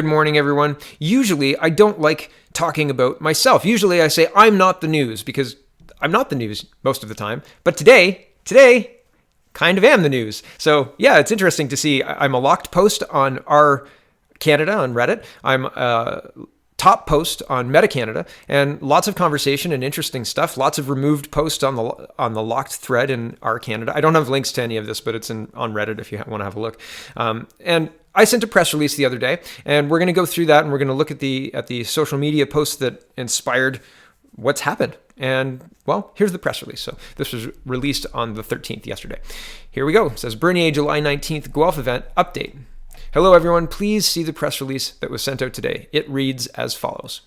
Good morning, everyone. Usually, I don't like talking about myself. Usually, I say I'm not the news because I'm not the news most of the time. But today, kind of am the news. So yeah, it's interesting to see. I'm a locked post on our Canada on Reddit. I'm a top post on Meta Canada, and lots of conversation and interesting stuff. Lots of removed posts on the locked thread in our Canada. I don't have links to any of this, but it's on Reddit if you want to have a look. And I sent a press release the other day, and we're going to go through that, and we're going to look at the social media posts that inspired what's happened. And, well, here's the press release. So this was released on the 13th, yesterday. Here we go. It says, Bernier, July 19th, Guelph event update. Hello, everyone. Please see the press release that was sent out today. It reads as follows.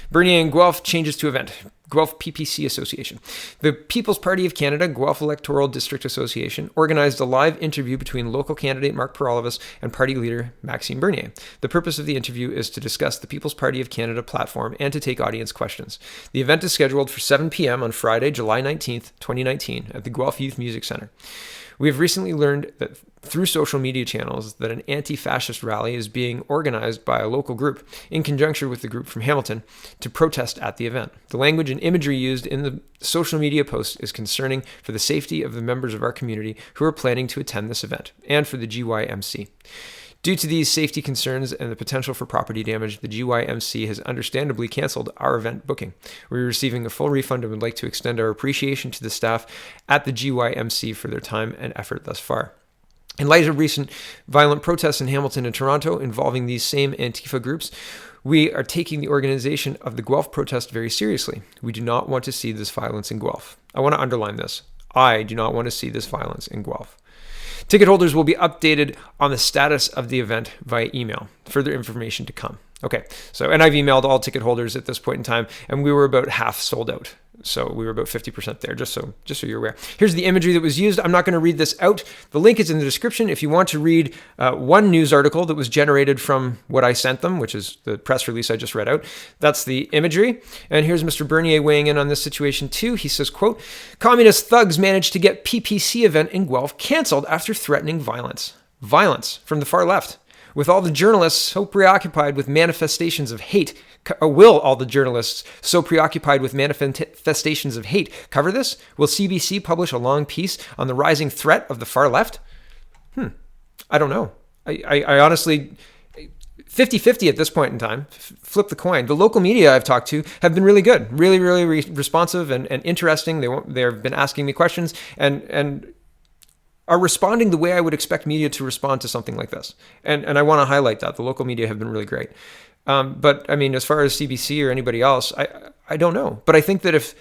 Bernier and Guelph changes to event. Guelph PPC Association. The People's Party of Canada, Guelph Electoral District Association, organized a live interview between local candidate Mark Peralvis and party leader Maxime Bernier. The purpose of the interview is to discuss the People's Party of Canada platform and to take audience questions. The event is scheduled for 7 p.m. on Friday, July 19th, 2019, at the Guelph Youth Music Centre. We have recently learned that through social media channels that an anti-fascist rally is being organized by a local group in conjunction with the group from Hamilton to protest at the event. The language and imagery used in the social media post is concerning for the safety of the members of our community who are planning to attend this event and for the GYMC. Due to these safety concerns and the potential for property damage, the GYMC has understandably canceled our event booking. We're receiving a full refund and would like to extend our appreciation to the staff at the GYMC for their time and effort thus far. In light of recent violent protests in Hamilton and Toronto involving these same Antifa groups, we are taking the organization of the Guelph protest very seriously. We do not want to see this violence in Guelph. I want to underline this. I do not want to see this violence in Guelph. Ticket holders will be updated on the status of the event via email. Further information to come. Okay, and I've emailed all ticket holders at this point in time, and we were about half sold out. So we were about 50% there, just so you're aware. Here's the imagery that was used. I'm not going to read this out. The link is in the description if you want to read one news article that was generated from what I sent them, which is the press release I just read out. That's the imagery. And here's Mr. Bernier weighing in on this situation too. He says, quote, communist thugs managed to get PPC event in Guelph canceled after threatening violence. Violence from the far left. With all the journalists so preoccupied with manifestations of hate, will all the journalists so preoccupied with manifestations of hate cover this? Will CBC publish a long piece on the rising threat of the far left? I don't know. I honestly, 50-50 at this point in time. Flip the coin. The local media I've talked to have been really good, really responsive and interesting. They've been asking me questions and are responding the way I would expect media to respond to something like this. And I want to highlight that. The local media have been really great. But I mean, as far as CBC or anybody else, I don't know. But I think that if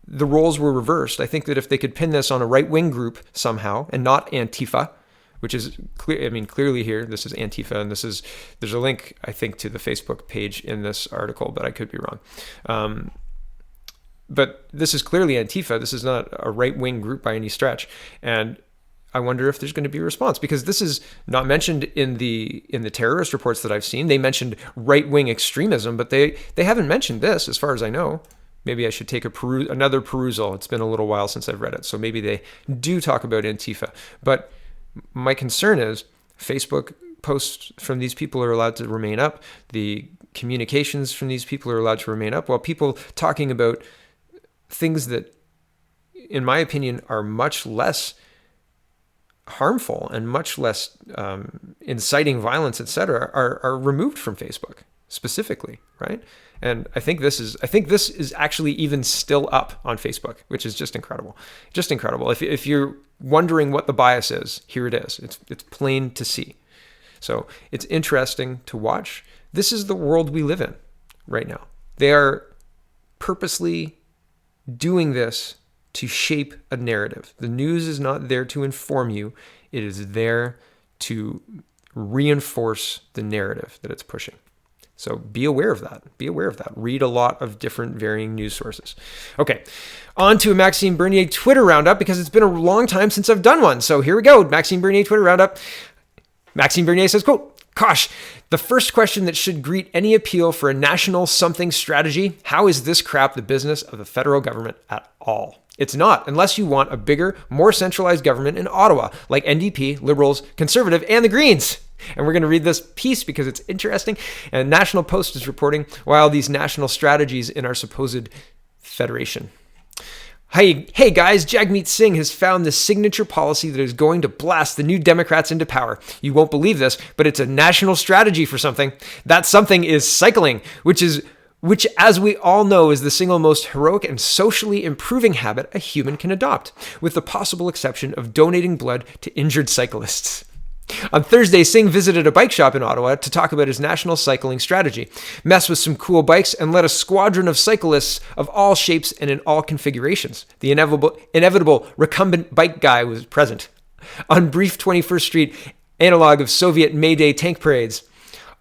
the roles were reversed, I think that if they could pin this on a right-wing group somehow and not Antifa, which is clear. I mean, clearly here, this is Antifa, and there's a link, I think, to the Facebook page in this article, but I could be wrong. But this is clearly Antifa. This is not a right-wing group by any stretch. And I wonder if there's going to be a response, because this is not mentioned in the terrorist reports that I've seen. They mentioned right-wing extremism, but they haven't mentioned this, as far as I know. Maybe I should take another perusal. It's been a little while since I've read it, so maybe they do talk about Antifa. But my concern is Facebook posts from these people are allowed to remain up. The communications from these people are allowed to remain up, while people talking about things that, in my opinion, are much less harmful and much less inciting violence, etc., are removed from Facebook specifically, right? And I think this is actually even still up on Facebook, which is just incredible. Just incredible. If you're wondering what the bias is, here it is. It's plain to see. So it's interesting to watch. This is the world we live in right now. They are purposely doing this to shape a narrative. The news is not there to inform you. It is there to reinforce the narrative that it's pushing. So be aware of that. Be aware of that. Read a lot of different varying news sources. Okay, on to a Maxime Bernier Twitter roundup, because it's been a long time since I've done one. So here we go. Maxime Bernier Twitter roundup. Maxime Bernier says, quote, gosh, the first question that should greet any appeal for a national something strategy, how is this crap the business of the federal government at all? It's not, unless you want a bigger, more centralized government in Ottawa, like NDP, Liberals, Conservative, and the Greens. And we're going to read this piece because it's interesting. And National Post is reporting, while these national strategies in our supposed federation. Hey guys, Jagmeet Singh has found the signature policy that is going to blast the New Democrats into power. You won't believe this, but it's a national strategy for something. That something is cycling, which, as we all know, is the single most heroic and socially improving habit a human can adopt, with the possible exception of donating blood to injured cyclists. On Thursday, Singh visited a bike shop in Ottawa to talk about his national cycling strategy, mess with some cool bikes, and let a squadron of cyclists of all shapes and in all configurations. The inevitable recumbent bike guy was present. On brief 21st Street analog of Soviet May Day tank parades,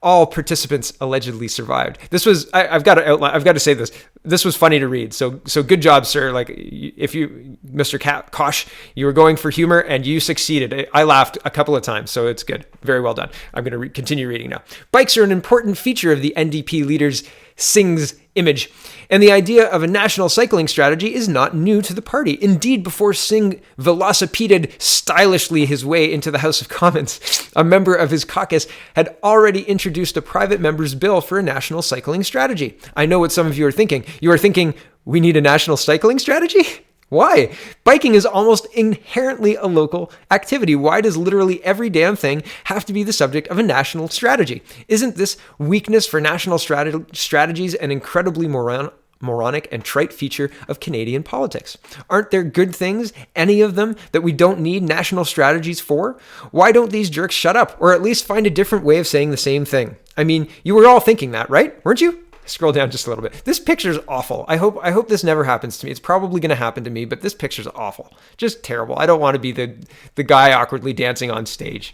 all participants allegedly survived. This was, I've got to say this. This was funny to read. So good job, sir. Like, if you, Mr. Kosh, you were going for humor and you succeeded. I laughed a couple of times, so it's good. Very well done. I'm going to continue reading now. Bikes are an important feature of the NDP leader's Singh's image, and the idea of a national cycling strategy is not new to the party. Indeed, before Singh velocipeded stylishly his way into the House of Commons, a member of his caucus had already introduced a private member's bill for a national cycling strategy. I know what some of you are thinking. You are thinking, we need a national cycling strategy? Why? Biking is almost inherently a local activity. Why does literally every damn thing have to be the subject of a national strategy? Isn't this weakness for national strategies an incredibly moronic and trite feature of Canadian politics? Aren't there good things, any of them, that we don't need national strategies for? Why don't these jerks shut up, or at least find a different way of saying the same thing? I mean, you were all thinking that, right? Weren't you? Scroll down just a little bit. This picture's awful. I hope this never happens to me. It's probably going to happen to me, but this picture's awful. Just terrible. I don't want to be the guy awkwardly dancing on stage.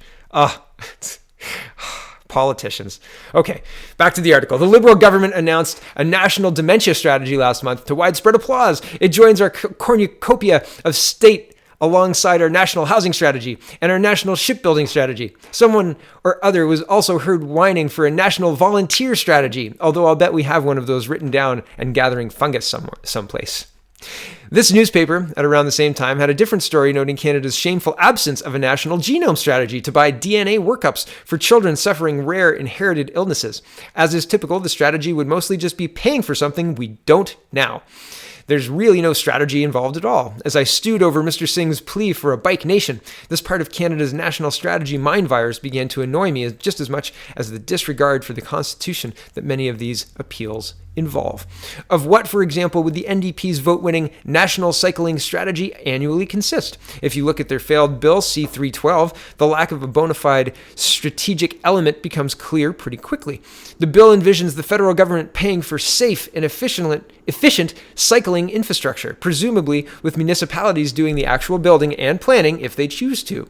Politicians. Okay, back to the article. The Liberal government announced a national dementia strategy last month to widespread applause. It joins our cornucopia of state alongside our national housing strategy and our national shipbuilding strategy. Someone or other was also heard whining for a national volunteer strategy, although I'll bet we have one of those written down and gathering fungus someplace. This newspaper, at around the same time, had a different story noting Canada's shameful absence of a national genome strategy to buy DNA workups for children suffering rare inherited illnesses. As is typical, the strategy would mostly just be paying for something we don't now. There's really no strategy involved at all. As I stewed over Mr. Singh's plea for a bike nation, this part of Canada's national strategy mind virus began to annoy me just as much as the disregard for the Constitution that many of these appeals involve. Of what, for example, would the NDP's vote-winning national cycling strategy annually consist? If you look at their failed bill, C-312, the lack of a bona fide strategic element becomes clear pretty quickly. The bill envisions the federal government paying for safe and efficient cycling infrastructure, presumably with municipalities doing the actual building and planning if they choose to.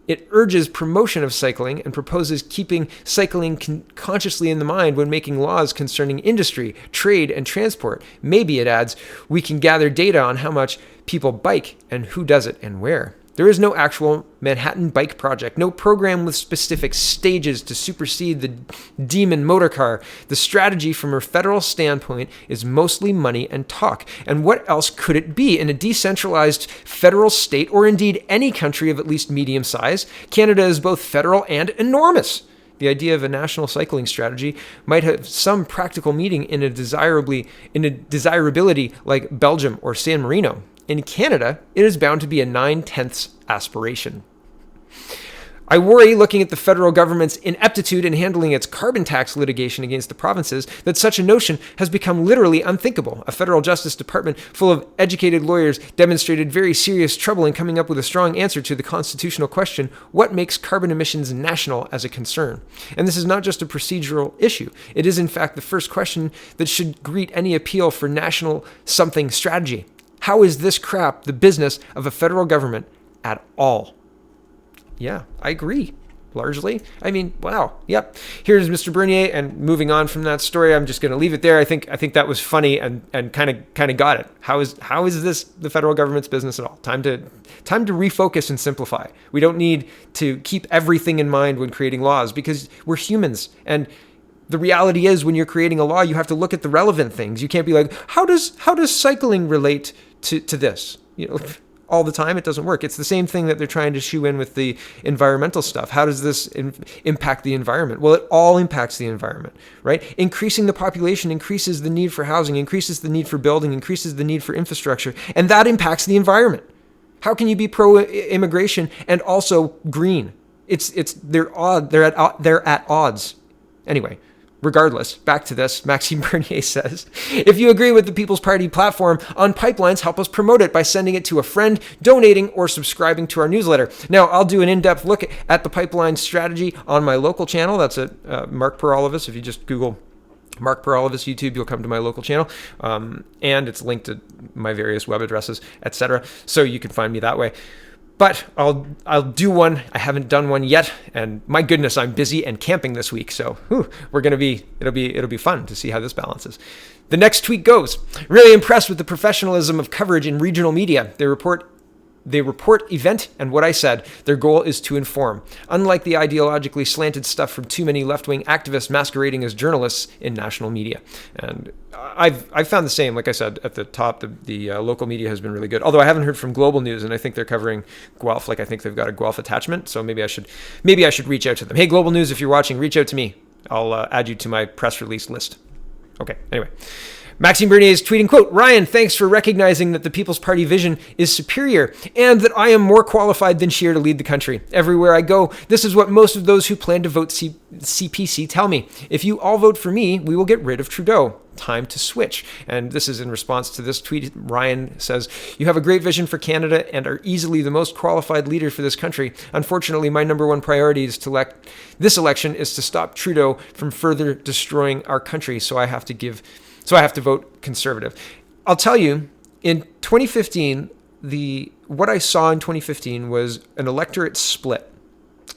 It urges promotion of cycling and proposes keeping cycling consciously in the mind when making laws concerning industry, trade, and transport. Maybe, it adds, we can gather data on how much people bike and who does it and where. There is no actual Manhattan bike project, no program with specific stages to supersede the demon motor car. The strategy from a federal standpoint is mostly money and talk. And what else could it be? In a decentralized federal state, or indeed any country of at least medium size, Canada is both federal and enormous. The idea of a national cycling strategy might have some practical meaning in a desirability like Belgium or San Marino. In Canada, it is bound to be a 9/10 aspiration. I worry, looking at the federal government's ineptitude in handling its carbon tax litigation against the provinces, that such a notion has become literally unthinkable. A federal justice department full of educated lawyers demonstrated very serious trouble in coming up with a strong answer to the constitutional question, what makes carbon emissions national as a concern? And this is not just a procedural issue. It is, in fact, the first question that should greet any appeal for national something strategy. How is this crap the business of a federal government at all? Yeah, I agree. Largely. I mean, wow. Yep. Here's Mr. Bernier, and moving on from that story, I'm just going to leave it there. I think that was funny and kind of got it. How is this the federal government's business at all? Time to refocus and simplify. We don't need to keep everything in mind when creating laws, because we're humans, and the reality is, when you're creating a law, you have to look at the relevant things. You can't be like, how does cycling relate to this? You know, all the time. It doesn't work. It's the same thing that they're trying to shoe in with the environmental stuff. How does this impact the environment? Well, it all impacts the environment, right? Increasing the population increases the need for housing, increases the need for building, increases the need for infrastructure, and that impacts the environment. How can you be pro-immigration and also green? They're at odds. Anyway, regardless, back to this. Maxime Bernier says, if you agree with the People's Party platform on pipelines, help us promote it by sending it to a friend, donating, or subscribing to our newsletter. Now, I'll do an in-depth look at the pipeline strategy on my local channel. That's at Mark Peralvis. If you just Google Mark Peralvis YouTube, you'll come to my local channel, and it's linked to my various web addresses, etc. So you can find me that way. But I'll do one. I haven't done one yet, and my goodness, I'm busy and camping this week. So it'll be fun to see how this balances. The next tweet goes, really impressed with the professionalism of coverage in regional media. They report event and what I said. Their goal is to inform. Unlike the ideologically slanted stuff from too many left-wing activists masquerading as journalists in national media. And I've found the same. Like I said at the top, the local media has been really good. Although I haven't heard from Global News, and I think they're covering Guelph. Like I think they've got a Guelph attachment. So maybe I should reach out to them. Hey, Global News, if you're watching, reach out to me. I'll add you to my press release list. Okay. Anyway. Maxime Bernier is tweeting, quote, Ryan, thanks for recognizing that the People's Party vision is superior and that I am more qualified than Scheer to lead the country. Everywhere I go, this is what most of those who plan to vote CPC tell me. If you all vote for me, we will get rid of Trudeau. Time to switch. And this is in response to this tweet. Ryan says, you have a great vision for Canada and are easily the most qualified leader for this country. Unfortunately, my number one priority is this election is to stop Trudeau from further destroying our country. So I have to vote Conservative. I'll tell you, in 2015, what I saw in 2015 was an electorate split.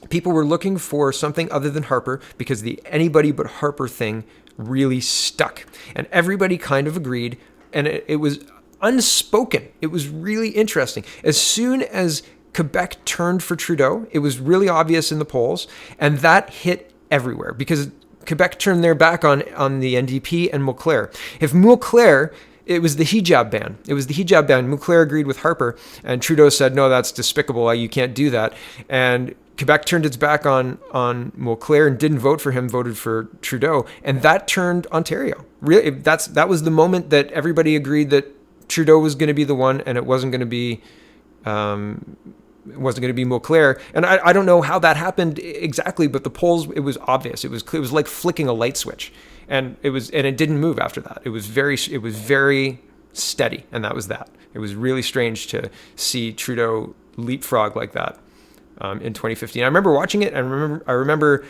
People were looking for something other than Harper because the anybody but Harper thing really stuck. And everybody kind of agreed, and it was unspoken. It was really interesting. As soon as Quebec turned for Trudeau, it was really obvious in the polls, and that hit everywhere because Quebec turned their back on the NDP and Mulcair. If Mulcair, it was the hijab ban. Mulcair agreed with Harper, and Trudeau said, no, that's despicable. You can't do that. And Quebec turned its back on Mulcair and didn't vote for him, voted for Trudeau. And that turned Ontario. Really, that was the moment that everybody agreed that Trudeau was going to be the one, and it wasn't going to be Mulcair. And I don't know how that happened exactly, but the polls, it was obvious. It was like flicking a light switch, and it didn't move after that. It was very steady, and that was that. It was really strange to see Trudeau leapfrog like that in 2015. I remember watching it, and I remember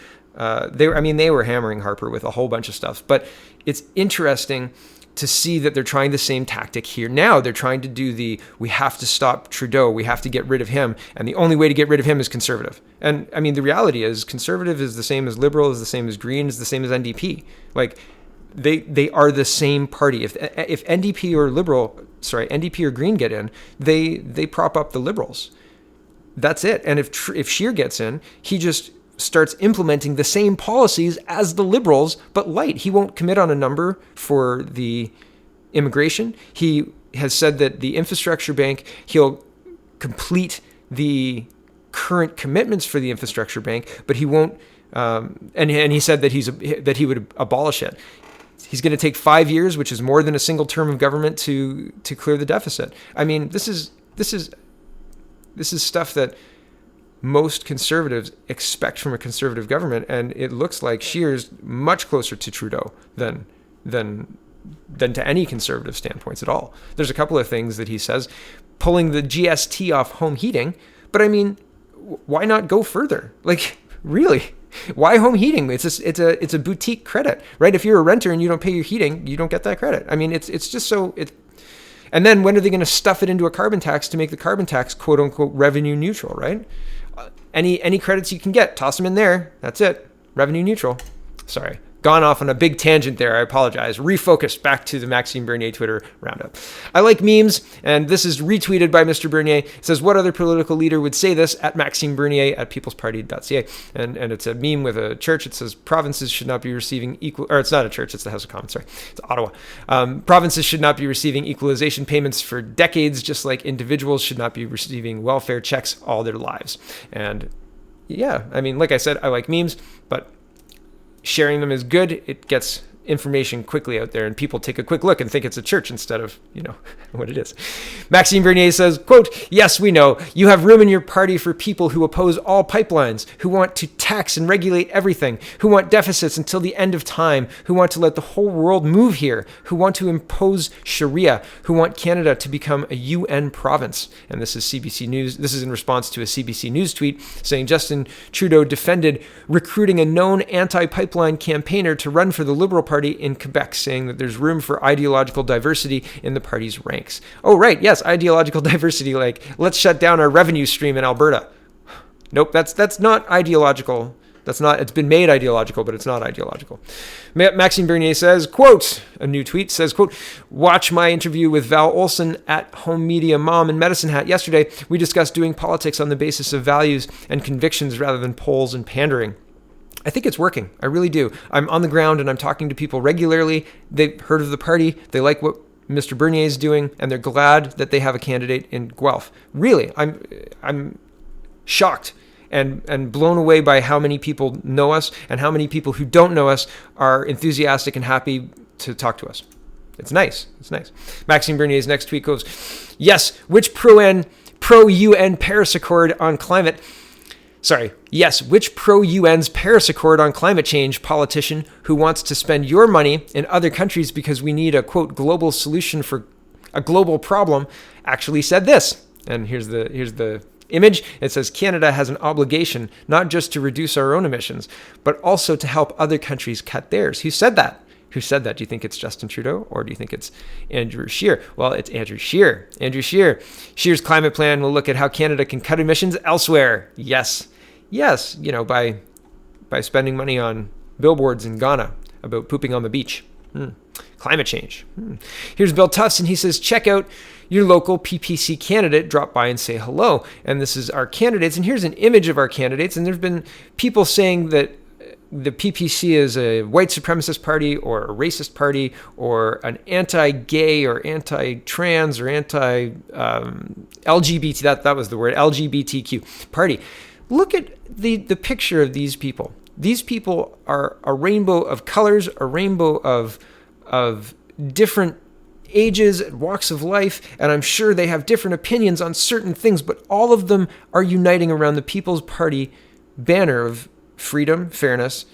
they were hammering Harper with a whole bunch of stuff, but it's interesting to see that they're trying the same tactic here. Now they're trying to do we have to stop Trudeau, we have to get rid of him, and the only way to get rid of him is Conservative. And I mean, the reality is Conservative is the same as Liberal, is the same as Green, is the same as NDP. Like, they are the same party. If NDP or Green get in, they prop up the Liberals. That's it. And if Scheer gets in, he just starts implementing the same policies as the Liberals, but light. He won't commit on a number for the immigration. He has said that the infrastructure bank, he'll complete the current commitments for the infrastructure bank, but he won't. And he said that he would abolish it. He's going to take 5 years, which is more than a single term of government, to clear the deficit. I mean, this is stuff that most conservatives expect from a conservative government, and it looks like Scheer's much closer to Trudeau than to any conservative standpoints at all. There's a couple of things that he says, pulling the GST off home heating, but I mean, why not go further? Like, really? Why home heating? It's a boutique credit, right? If you're a renter and you don't pay your heating, you don't get that credit. I mean, it's just so it. And then when are they going to stuff it into a carbon tax to make the carbon tax quote unquote revenue neutral, right? Any credits you can get, toss them in there. That's it. Revenue neutral. Sorry. gone off on a big tangent there. I apologize. Refocused back to the Maxime Bernier Twitter roundup. I like memes, and this is retweeted by Mr. Bernier. It says, what other political leader would say this? At Maxime Bernier at peoplesparty.ca. And it's a meme with a church. It says, provinces should not be receiving equal, or it's not a church, it's the House of Commons, sorry. It's Ottawa. Provinces should not be receiving equalization payments for decades, just like individuals should not be receiving welfare checks all their lives. And yeah, I mean, like I said, I like memes, but sharing them is good. It gets information quickly out there, and people take a quick look and think it's a church instead of, what it is. Maxime Bernier says, quote, yes, we know you have room in your party for people who oppose all pipelines, who want to tax and regulate everything, who want deficits until the end of time, who want to let the whole world move here, who want to impose Sharia, who want Canada to become a UN province. And this is CBC News. This is in response to a CBC News tweet saying Justin Trudeau defended recruiting a known anti-pipeline campaigner to run for the Liberal Party in Quebec, saying that there's room for ideological diversity in the party's ranks. Oh, right. Yes. Ideological diversity. Like, let's shut down our revenue stream in Alberta. Nope. That's not ideological. It's been made ideological, but it's not ideological. Maxime Bernier says, quote, a new tweet says, quote, watch my interview with Val Olson at Home Media Mom and Medicine Hat yesterday. We discussed doing politics on the basis of values and convictions rather than polls and pandering. I think it's working. I really do. I'm on the ground and I'm talking to people regularly. They've heard of the party. They like what Mr. Bernier is doing, and they're glad that they have a candidate in Guelph. Really, I'm shocked and blown away by how many people know us and how many people who don't know us are enthusiastic and happy to talk to us. It's nice. It's nice. Maxime Bernier's next tweet goes, yes, which pro-UN Paris Accord on climate... Yes, which pro-UN's Paris Accord on climate change politician who wants to spend your money in other countries because we need a, quote, global solution for a global problem actually said this? And here's the image. It says Canada has an obligation not just to reduce our own emissions, but also to help other countries cut theirs. Who said that? Who said that? Do you think it's Justin Trudeau or do you think it's Andrew Scheer? Well, it's Andrew Scheer. Andrew Scheer. Scheer's climate plan will look at how Canada can cut emissions elsewhere. Yes, by spending money on billboards in Ghana about pooping on the beach. Climate change. Here's Bill Tufts, and he says, check out your local PPC candidate. Drop by and say hello. And this is our candidates. And here's an image of our candidates. And there's been people saying that the PPC is a white supremacist party or a racist party or an anti-gay or anti-trans or anti-LGBT, that was the word, LGBTQ party. Look at the picture of these people. These people are a rainbow of colors, a rainbow of different ages, walks of life, and I'm sure they have different opinions on certain things, but all of them are uniting around the People's Party banner of freedom, fairness,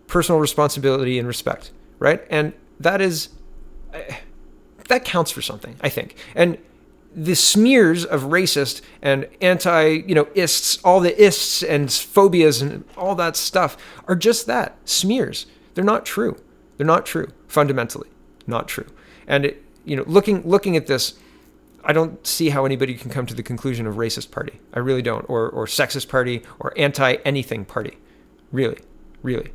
personal responsibility, and respect, right? And that counts for something, I think. And the smears of racist and ists, all the ists and phobias and all that stuff are just that, smears. They're not true. They're not true, fundamentally, not true. And looking at this, I don't see how anybody can come to the conclusion of racist party. I really don't, or sexist party, or anti-anything party. Really, really.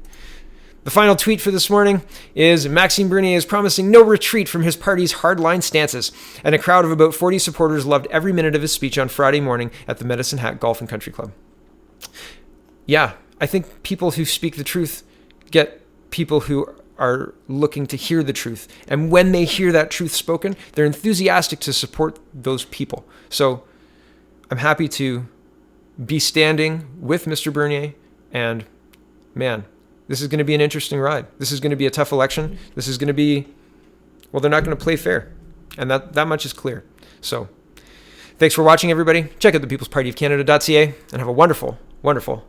The final tweet for this morning is Maxime Bernier is promising no retreat from his party's hardline stances, and a crowd of about 40 supporters loved every minute of his speech on Friday morning at the Medicine Hat Golf and Country Club. Yeah, I think people who speak the truth get people who are looking to hear the truth. And when they hear that truth spoken, they're enthusiastic to support those people. So I'm happy to be standing with Mr. Bernier, and man, this is going to be an interesting ride. This is going to be a tough election. This is going to be, well, they're not going to play fair. And that much is clear. So thanks for watching, everybody. Check out the peoplespartyofcanada.ca and have a wonderful, wonderful